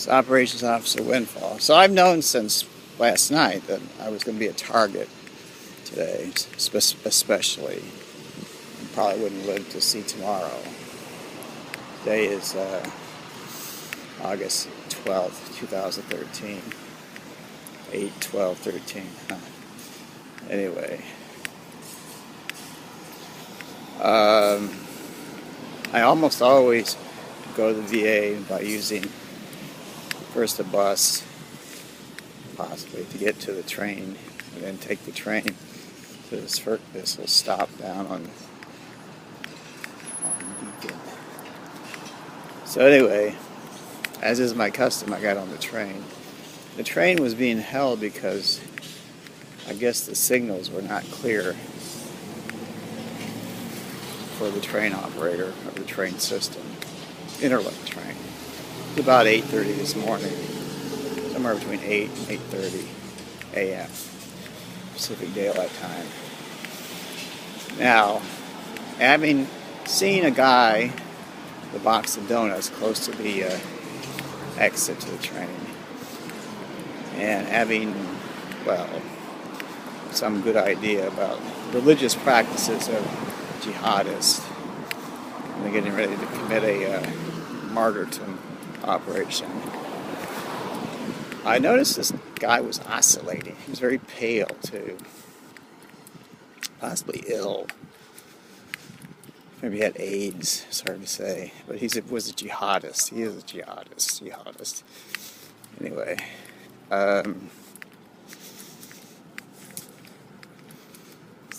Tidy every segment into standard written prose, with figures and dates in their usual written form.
Operations Officer Windfall. So I've known since last night that I was going to be a target today, especially. And probably wouldn't live to see tomorrow. Today is August 12th, 2013. 8/12/13. Anyway. I almost always go to the VA by using first a bus, possibly, to get to the train, and then take the train to this little stop down on Beacon. So anyway, as is my custom, I got on the train. The train was being held because I guess the signals were not clear for the train operator of the train system, Interlink train. It was about 8:30 this morning, somewhere between 8 and 8:30 a.m. Pacific Daylight Time. Now, having seen a guy with a box of donuts close to the exit to the train, and having, well, some good idea about religious practices of jihadists, and they're getting ready to commit a martyrdom operation. I noticed this guy was oscillating. He was very pale too, possibly ill. Maybe he had AIDS. It's hard to say, but he was a jihadist. He is a jihadist. Anyway,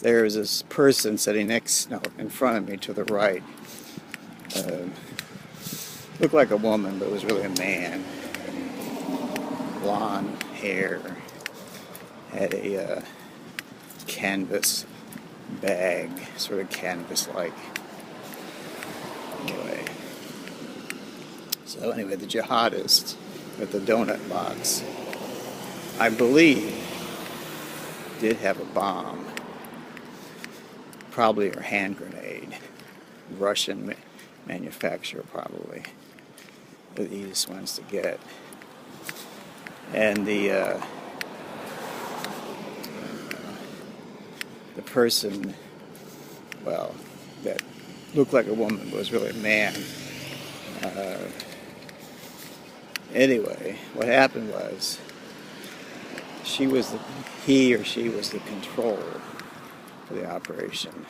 there was this person sitting in front of me to the right. Looked like a woman, but was really a man. Blonde hair. Had a canvas bag, sort of canvas-like. Anyway, the jihadist with the donut box, I believe, did have a bomb. Probably a hand grenade. Russian manufacturer, probably. The easiest ones to get. And the person, well, that looked like a woman was really a man. Anyway, what happened was he or she was the controller for the operation.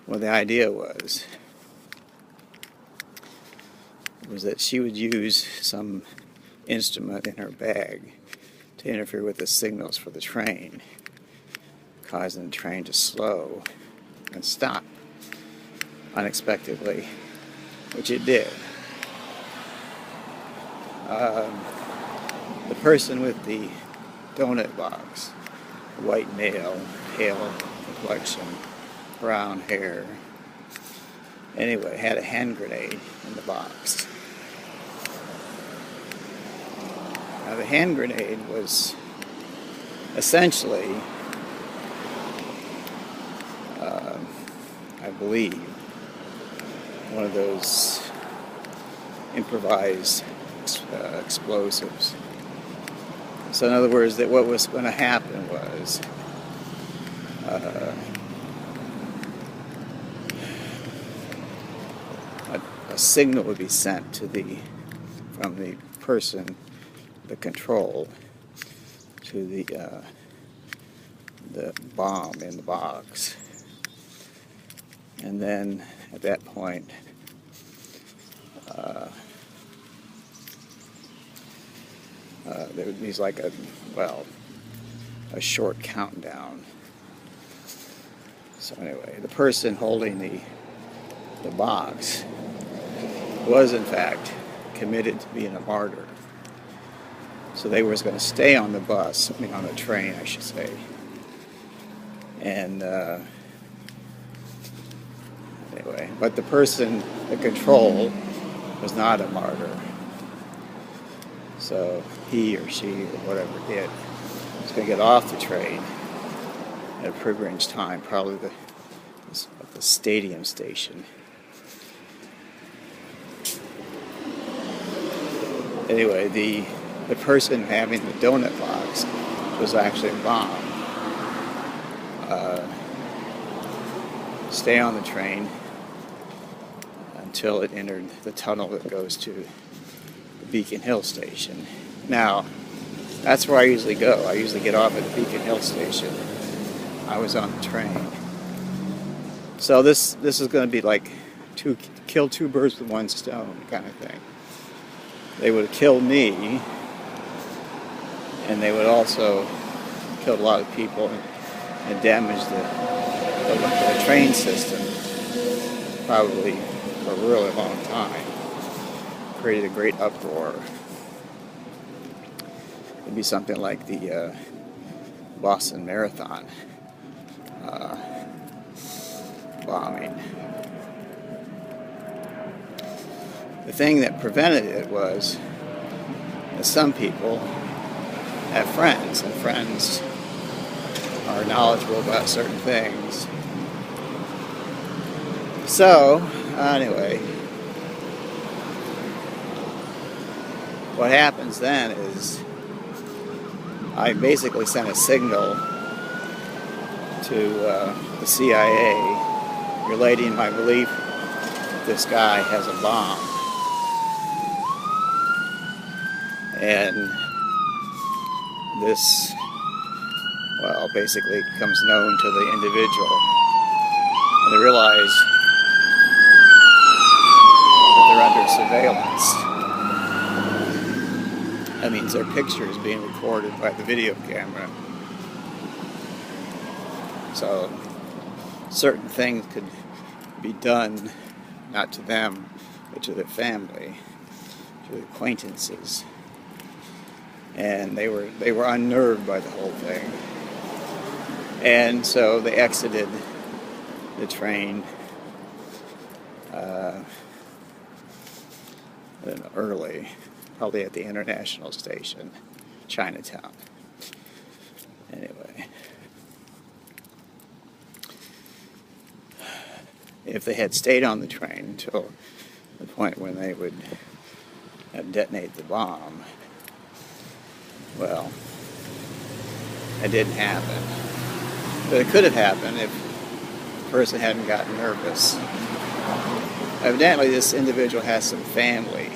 Well, the idea was that she would use some instrument in her bag to interfere with the signals for the train, causing the train to slow and stop unexpectedly, which it did. The person with the donut box, white male, pale complexion, brown hair, anyway, had a hand grenade in the box. Now, the hand grenade was essentially, I believe, one of those improvised explosives. So in other words, that what was going to happen was a signal would be sent from the person, the control, to the bomb in the box, and then at that point, there would be like a short countdown. So anyway, the person holding the box was in fact committed to being a martyr. So they was going to stay on the bus, on the train, I should say. And anyway, but the person, the control, was not a martyr. So he or she or whatever did was going to get off the train at a prearranged time, probably at the stadium station. Anyway, the person having the donut box was actually a bomb. Stay on the train until it entered the tunnel that goes to the Beacon Hill station. Now, that's where I usually go. I usually get off at the Beacon Hill station. I was on the train. So this is going to be like kill two birds with one stone kind of thing. They would have killed me, and they would also killed a lot of people and damaged the train system probably for a really long time. Created a great uproar. It'd be something like the Boston Marathon bombing. The thing that prevented it was that some people have friends, and friends are knowledgeable about certain things. So, anyway, what happens then is I basically sent a signal to the CIA relating my belief that this guy has a bomb. And this, well, basically becomes known to the individual. And they realize that they're under surveillance. That means their picture is being recorded by the video camera. So certain things could be done, not to them, but to their family, to their acquaintances. And they were unnerved by the whole thing. And so they exited the train I don't know, early, probably at the International Station, Chinatown. Anyway, if they had stayed on the train until the point when they would detonate the bomb, well, it didn't happen. But it could have happened if the person hadn't gotten nervous. Evidently, this individual has some family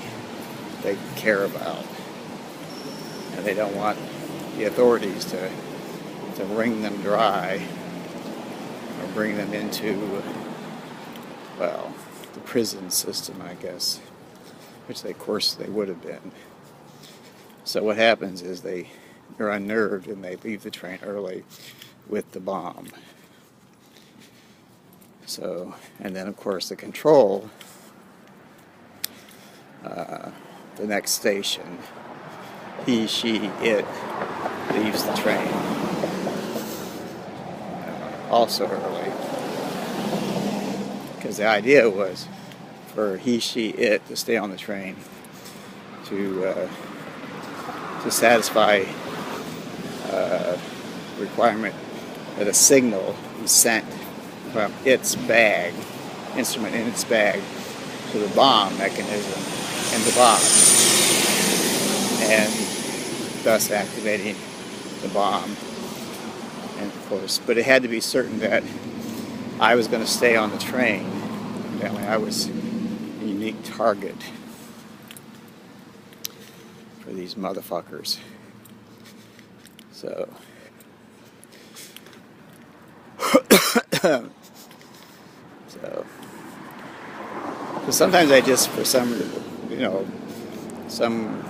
they care about, and they don't want the authorities to wring them dry or bring them into, well, the prison system, I guess, which of course they would have been. So what happens is they're unnerved and they leave the train early with the bomb. So, and then of course the control, the next station, he, she, it leaves the train also early. Because the idea was for he, she, it to stay on the train to satisfy requirement that a signal be sent from its bag, instrument in its bag, to the bomb mechanism in the box, and thus activating the bomb. And of course, but it had to be certain that I was going to stay on the train. Apparently, I was a unique target for these motherfuckers. So sometimes I just, for some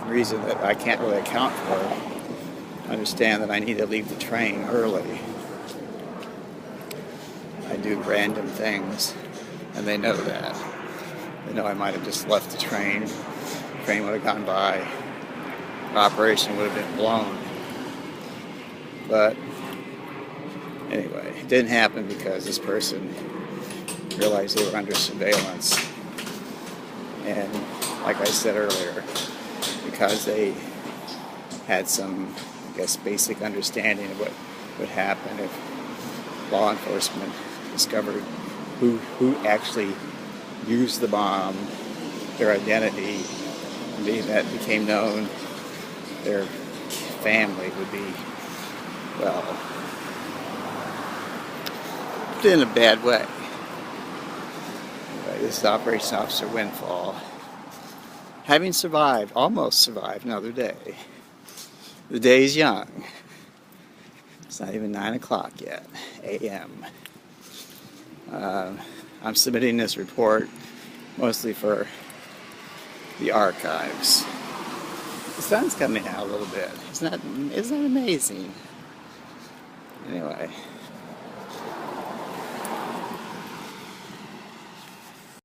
reason that I can't really account for, understand that I need to leave the train early. I do random things, and they know that. They know I might have just left the train would have gone by, the operation would have been blown. But anyway, it didn't happen because this person realized they were under surveillance. And like I said earlier, because they had some, I guess, basic understanding of what would happen if law enforcement discovered who actually used the bomb, their identity, somebody that became known, their family would be, well, put in a bad way. Anyway, this is Operation Officer Windfall. Having survived, almost survived another day. The day is young. It's not even 9 o'clock yet, a.m. I'm submitting this report mostly for the archives. The sun's coming out a little bit. Isn't that amazing? Anyway.